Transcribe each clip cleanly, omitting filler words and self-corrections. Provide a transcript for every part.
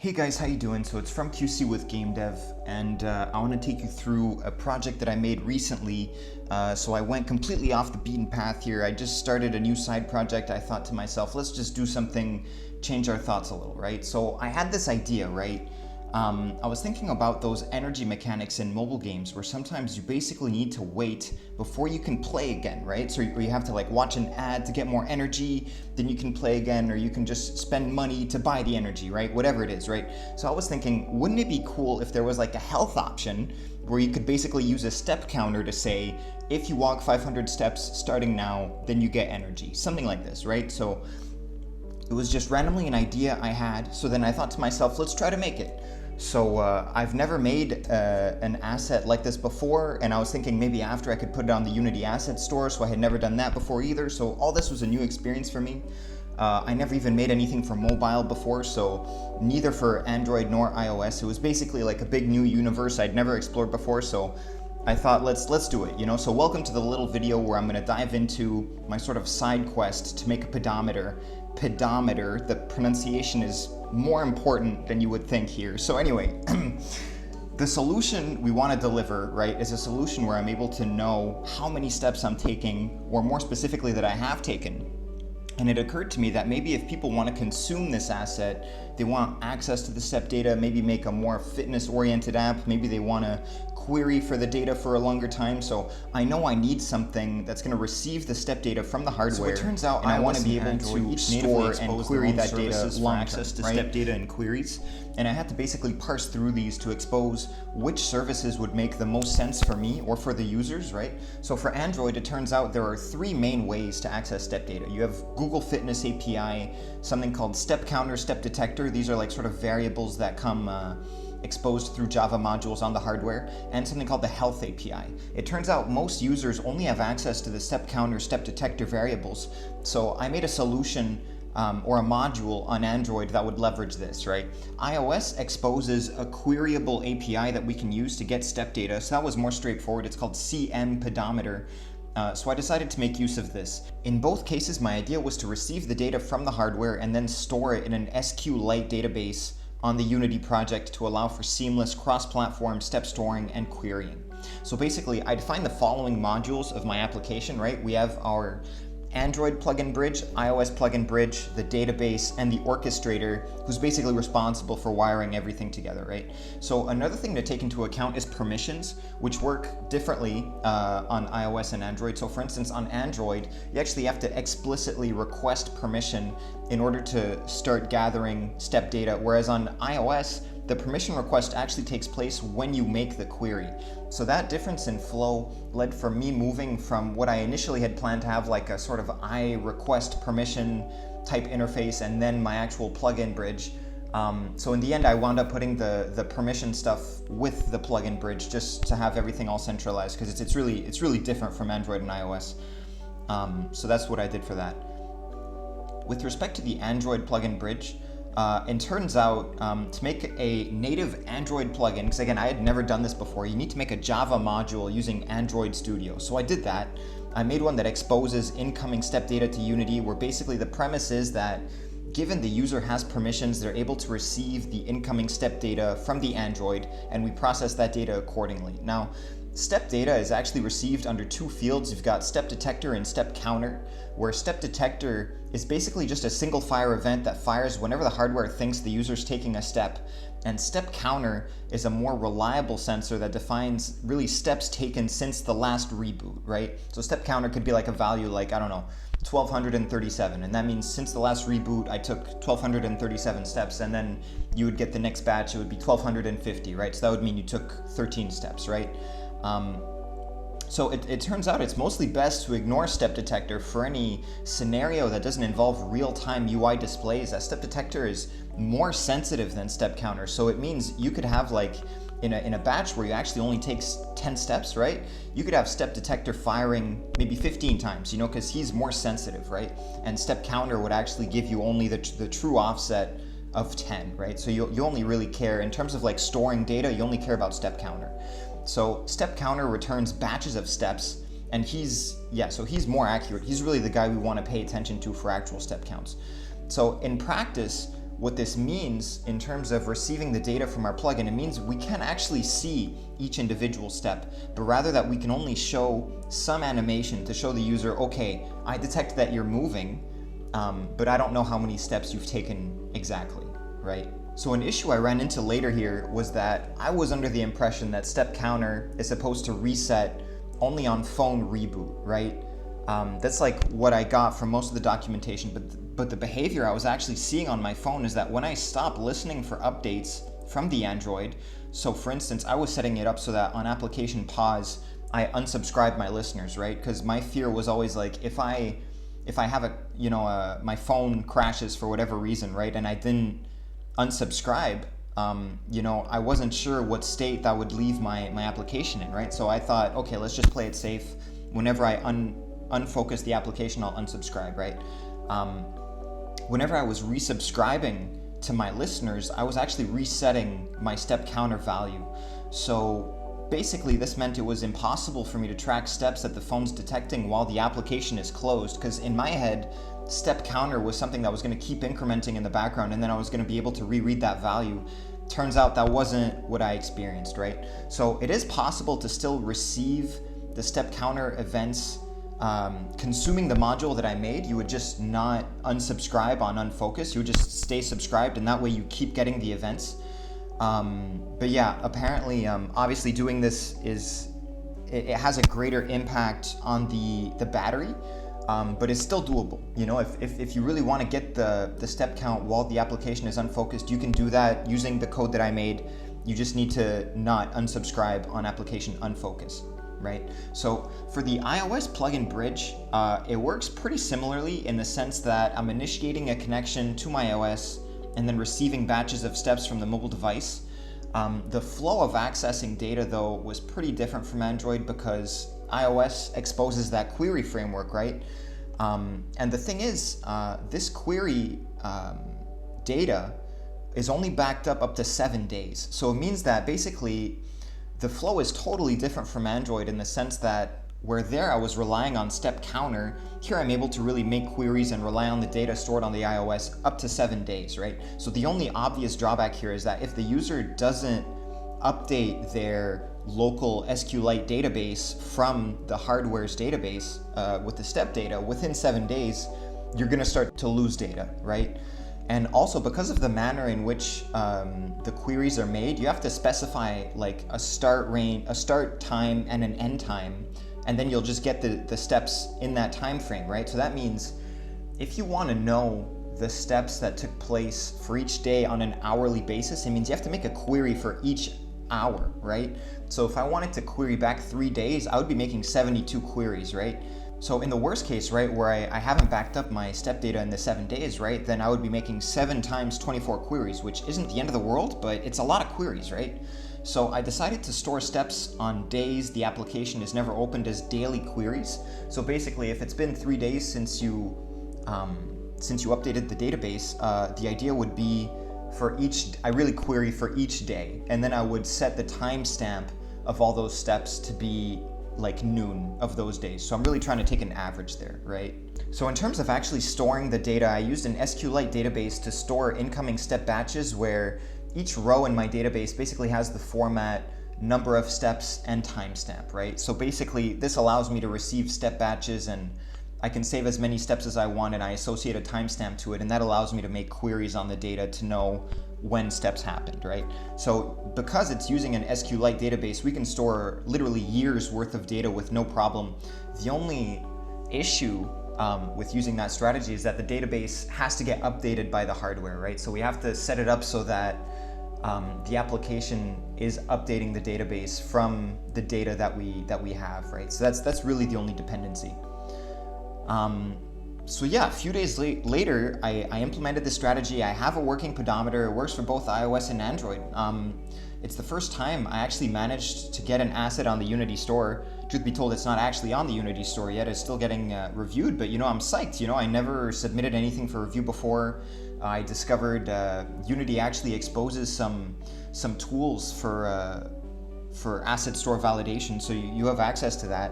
Hey guys, how you doing? So it's FromQCWithGameDev, and I want to take you through a project that I made recently. So I went completely off the beaten path here. I just started a new side project. I thought to myself, let's just do something, change our thoughts a little, right? So I had this idea, right? I was thinking about those energy mechanics in mobile games where sometimes you basically need to wait before you can play again, right? So you have to like watch an ad to get more energy, then you can play again, or you can just spend money to buy the energy, right? Whatever it is, right? So I was thinking, wouldn't it be cool if there was like a health option where you could basically use a step counter to say, if you walk 500 steps starting now, then you get energy, something like this, right? So it was just randomly an idea I had. So then I thought to myself, let's try to make it. So I've never made an asset like this before, and I was thinking maybe after I could put it on the Unity asset store, so I had never done that before either. So all this was a new experience for me. I never even made anything for mobile before, so neither for Android nor iOS. It was basically like a big new universe I'd never explored before, so I thought let's do it, you know? So welcome to the little video where I'm gonna dive into my sort of side quest to make a pedometer. Pedometer, the pronunciation is more important than you would think here. So anyway, the solution we want to deliver, right, is a solution where I'm able to know how many steps I'm taking, or more specifically that I have taken. And it occurred to me that maybe if people want to consume this asset, they want access to the step data, maybe make a more fitness-oriented app, maybe they want to query for the data for a longer time. So I know I need something that's going to receive the step data from the hardware. So it turns out I want to be able to store and query that data long access to step data and queries. And I had to basically parse through these to expose which services would make the most sense for me or for the users, right? So for Android, it turns out there are three main ways to access step data. You have Google Fitness API, something called step counter, step detector. These are like sort of variables that come exposed through Java modules on the hardware, and something called the Health API. It turns out most users only have access to the step counter, step detector variables. So I made a solution or a module on Android that would leverage this, right? iOS exposes a queryable API that we can use to get step data. So that was more straightforward. It's called CM pedometer. So I decided to make use of this. In both cases, my idea was to receive the data from the hardware and then store it in an SQLite database on the Unity project to allow for seamless cross-platform step storing and querying. So basically, I define the following modules of my application, right? We have our Android plugin bridge, iOS plugin bridge, the database, and the orchestrator, who's basically responsible for wiring everything together, right? So another thing to take into account is permissions, which work differently on iOS and Android. So for instance, on Android, you actually have to explicitly request permission in order to start gathering step data, whereas on iOS, the permission request actually takes place when you make the query. So that difference in flow led for me moving from what I initially had planned to have like a sort of I request permission type interface and then my actual plugin bridge. So in the end, I wound up putting the permission stuff with the plugin bridge just to have everything all centralized, because it's really different from Android and iOS. So that's what I did for that. With respect to the Android plugin bridge, it turns out to make a native Android plugin, because again, I had never done this before, you need to make a Java module using Android Studio. So I did that. I made one that exposes incoming step data to Unity, where basically the premise is that given the user has permissions, they're able to receive the incoming step data from the Android, and we process that data accordingly. Now, step data is actually received under two fields. You've got step detector and step counter, where step detector is basically just a single fire event that fires whenever the hardware thinks the user's taking a step. And step counter is a more reliable sensor that defines really steps taken since the last reboot, right? So step counter could be like a value like, I don't know, 1237, and that means since the last reboot I took 1237 steps, and then you would get the next batch, it would be 1250, right? So that would mean you took 13 steps, right? So it turns out it's mostly best to ignore step detector for any scenario that doesn't involve real-time UI displays. That step detector is more sensitive than step counter. So it means you could have like in a batch where you actually only take 10 steps, right? You could have step detector firing maybe 15 times, you know, because he's more sensitive, right? And step counter would actually give you only the true offset of 10, right? So you only really care, in terms of like storing data, you only care about step counter. So step counter returns batches of steps, and he's more accurate. He's really the guy we want to pay attention to for actual step counts. So in practice, what this means in terms of receiving the data from our plugin, it means we can't actually see each individual step, but rather that we can only show some animation to show the user, okay, I detect that you're moving, but I don't know how many steps you've taken exactly, right? So an issue I ran into later here was that I was under the impression that step counter is supposed to reset only on phone reboot, right? That's like what I got from most of the documentation, but the behavior I was actually seeing on my phone is that when I stop listening for updates from the Android, so for instance, I was setting it up so that on application pause, I unsubscribe my listeners, right? Because my fear was always like, if I have my phone crashes for whatever reason, right? And I didn't unsubscribe, I wasn't sure what state that would leave my application in, right? So I thought, okay, let's just play it safe. Whenever I unfocus the application, I'll unsubscribe, right? Whenever I was resubscribing to my listeners, I was actually resetting my step counter value. So basically this meant it was impossible for me to track steps that the phone's detecting while the application is closed, because in my head, step counter was something that was going to keep incrementing in the background, and then I was going to be able to reread that value. Turns out that wasn't what I experienced, right? So it is possible to still receive the step counter events consuming the module that I made. You would just not unsubscribe on unfocus. You would just stay subscribed, and that way you keep getting the events. But yeah, apparently, obviously doing this it has a greater impact on the battery, but it's still doable. If you really want to get the step count while the application is unfocused, you can do that using the code that I made. You just need to not unsubscribe on application unfocus. Right? So for the iOS plugin bridge, it works pretty similarly in the sense that I'm initiating a connection to my OS and then receiving batches of steps from the mobile device. The flow of accessing data, though, was pretty different from Android because iOS exposes that query framework, right? And the thing is, this query data is only backed up to 7 days. So it means that basically the flow is totally different from Android in the sense that where there I was relying on step counter, here I'm able to really make queries and rely on the data stored on the iOS up to 7 days, right? So the only obvious drawback here is that if the user doesn't update their local SQLite database from the hardware's database with the step data within 7 days, you're gonna start to lose data, right? And also, because of the manner in which the queries are made, you have to specify like a start time and an end time, and then you'll just get the steps in that time frame, right? So that means if you want to know the steps that took place for each day on an hourly basis, it means you have to make a query for each hour, right? So if I wanted to query back 3 days, I would be making 72 queries, right? So in the worst case, right, where I haven't backed up my step data in the 7 days, right, then I would be making 7 times 24 queries, which isn't the end of the world, but it's a lot of queries, right? So I decided to store steps on days the application is never opened as daily queries. So basically, if it's been 3 days since you updated the database, the idea would be I really query for each day, and then I would set the timestamp of all those steps to be like noon of those days. So I'm really trying to take an average there, right? So in terms of actually storing the data, I used an SQLite database to store incoming step batches where each row in my database basically has the format, number of steps, and timestamp, right? So basically this allows me to receive step batches, and I can save as many steps as I want, and I associate a timestamp to it, and that allows me to make queries on the data to know when steps happened, right? So because it's using an SQLite database, we can store literally years worth of data with no problem. The only issue with using that strategy is that the database has to get updated by the hardware, right? So we have to set it up so that the application is updating the database from the data that we have, right? So that's really the only dependency. So yeah, a few days later, I implemented this strategy. I have a working pedometer. It works for both iOS and Android. It's the first time I actually managed to get an asset on the Unity store. Truth be told, it's not actually on the Unity store yet. It's still getting reviewed, but I'm psyched. I never submitted anything for review before. I discovered Unity actually exposes some tools for asset store validation, so you have access to that.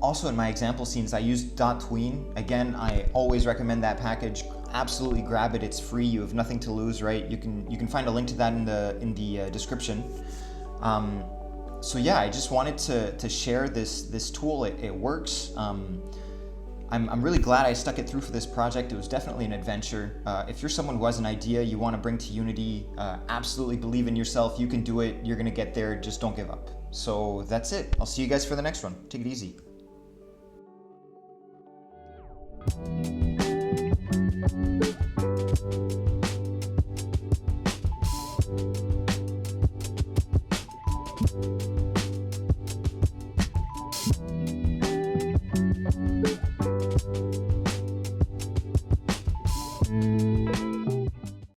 Also in my example scenes, I used .tween. Again, I always recommend that package. absolutely grab it. It's free. You have nothing to lose, right? You can find a link to that in the description. So yeah, I just wanted to share this tool. It works. I'm really glad I stuck it through for this project. It was definitely an adventure. If you're someone who has an idea you want to bring to Unity, absolutely believe in yourself. You can do it. You're going to get there. Just don't give up. So that's it. I'll see you guys for the next one. Take it easy.